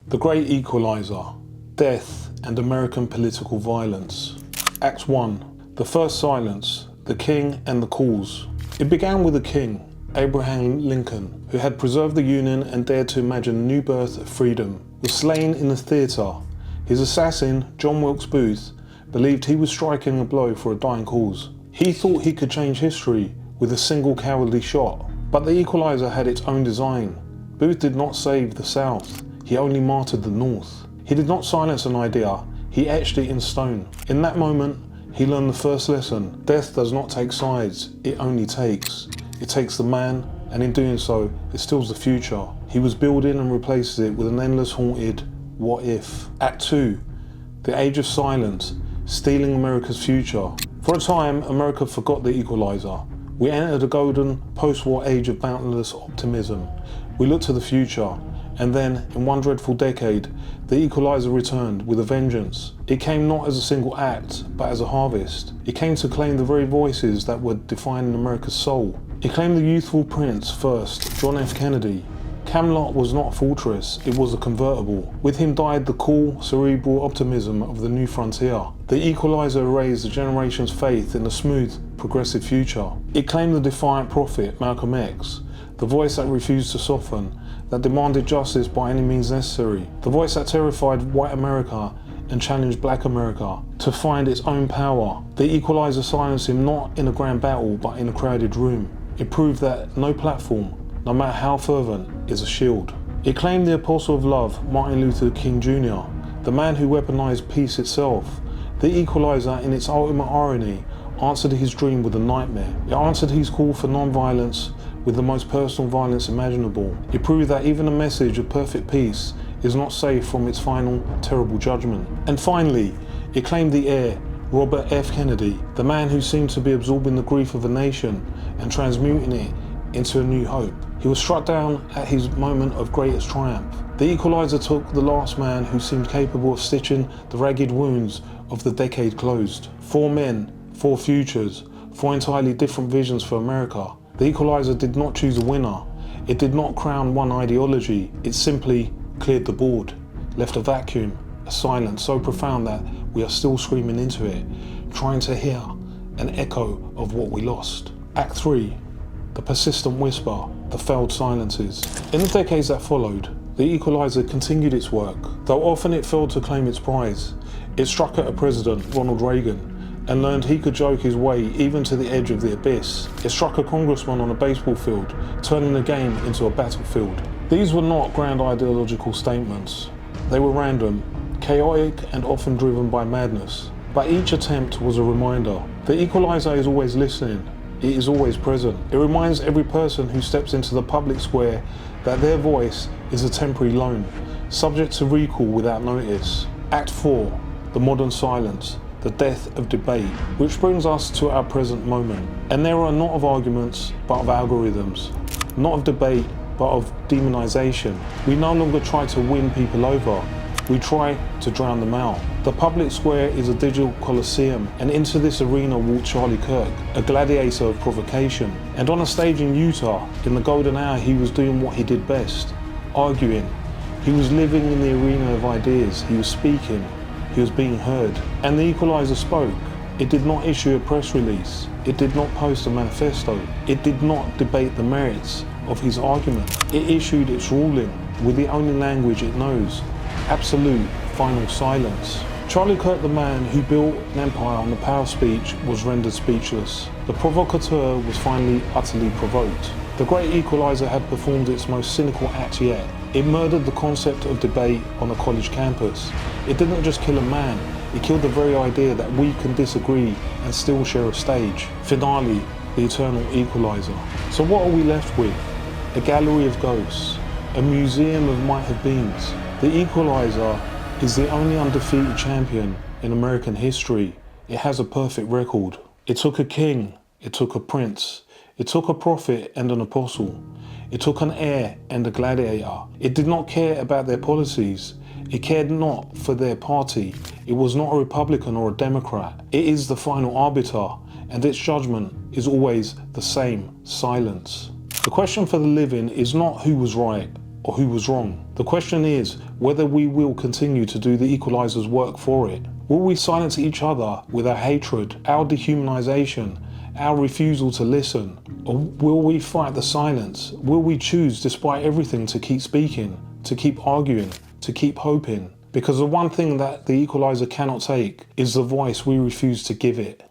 The Great Equalizer, Death and American Political Violence. Act 1. The First Silence, the King and the Cause. It began with the King, Abraham Lincoln, who had preserved the Union and dared to imagine a new birth of freedom, was slain in the theatre. His assassin, John Wilkes Booth, believed he was striking a blow for a dying cause. He thought he could change history with a single cowardly shot. But the Equalizer had its own design. Booth did not save the South, he only martyred the North. He did not silence an idea, he etched it in stone. In that moment, he learned the first lesson. Death does not take sides, it only takes. It takes the man, and in doing so, it steals the future. He was building and replaces it with an endless haunted what if. Act 2. The Age of Silence, stealing America's future. For a time, America forgot the Equalizer. We entered a golden post-war age of boundless optimism. We looked to the future, and then, in one dreadful decade, the Equalizer returned with a vengeance. It came not as a single act, but as a harvest. It came to claim the very voices that were defining America's soul. It claimed the youthful prince first, John F. Kennedy. Camelot was not a fortress, it was a convertible. With him died the cool, cerebral optimism of the new frontier. The Equalizer raised a generation's faith in a smooth, progressive future. It claimed the defiant prophet, Malcolm X, the voice that refused to soften, that demanded justice by any means necessary, the voice that terrified white America and challenged black America to find its own power. The Equalizer silenced him not in a grand battle, but in a crowded room. It proved that no platform, no matter how fervent, is a shield. It claimed the apostle of love, Martin Luther King Jr., the man who weaponized peace itself. The Equalizer, in its ultimate irony, answered his dream with a nightmare. It answered his call for non-violence with the most personal violence imaginable. It proved that even a message of perfect peace is not safe from its final, terrible judgment. And finally, it claimed the heir, Robert F. Kennedy, the man who seemed to be absorbing the grief of a nation and transmuting it into a new hope. He was struck down at his moment of greatest triumph. The Equalizer took the last man who seemed capable of stitching the ragged wounds of the decade closed. 4 men, 4 futures, 4 entirely different visions for America. The Equalizer did not choose a winner. It did not crown one ideology. It simply cleared the board, left a vacuum, a silence so profound that we are still screaming into it, trying to hear an echo of what we lost. Act 3. The persistent whisper, the failed silences. In the decades that followed, the Equalizer continued its work. Though often it failed to claim its prize, it struck at a president, Ronald Reagan, and learned he could joke his way even to the edge of the abyss. It struck a congressman on a baseball field, turning the game into a battlefield. These were not grand ideological statements. They were random, chaotic, and often driven by madness. But each attempt was a reminder. The Equalizer is always listening. It is always present. It reminds every person who steps into the public square that their voice is a temporary loan, subject to recall without notice. Act 4. The modern silence. The death of debate, which brings us to our present moment. And there are not of arguments, but of algorithms. Not of debate, but of demonization. We no longer try to win people over. We try to drown them out. The public square is a digital coliseum, and into this arena walked Charlie Kirk, a gladiator of provocation. And on a stage in Utah, in the golden hour, he was doing what he did best, arguing. He was living in the arena of ideas. He was speaking. He was being heard. And the Equalizer spoke. It did not issue a press release. It did not post a manifesto. It did not debate the merits of his argument. It issued its ruling with the only language it knows. Absolute, final silence. Charlie Kirk, the man who built an empire on the power of speech, was rendered speechless. The provocateur was finally utterly provoked. The Great Equalizer had performed its most cynical act yet. It murdered the concept of debate on a college campus. It didn't just kill a man, it killed the very idea that we can disagree and still share a stage. Finale, the eternal Equalizer. So what are we left with? A gallery of ghosts, a museum of might-have-beens. The Equalizer is the only undefeated champion in American history. It has a perfect record. It took a king, it took a prince, it took a prophet and an apostle. It took an heir and a gladiator. It did not care about their policies. It cared not for their party. It was not a Republican or a Democrat. It is the final arbiter, and its judgment is always the same: silence. The question for the living is not who was right, or who was wrong. The question is whether we will continue to do the equalizer's work for it. Will we silence each other with our hatred, our dehumanization, our refusal to listen? Or will we fight the silence? Will we choose, despite everything, to keep speaking, to keep arguing, to keep hoping? Because the one thing that the equalizer cannot take is the voice we refuse to give it.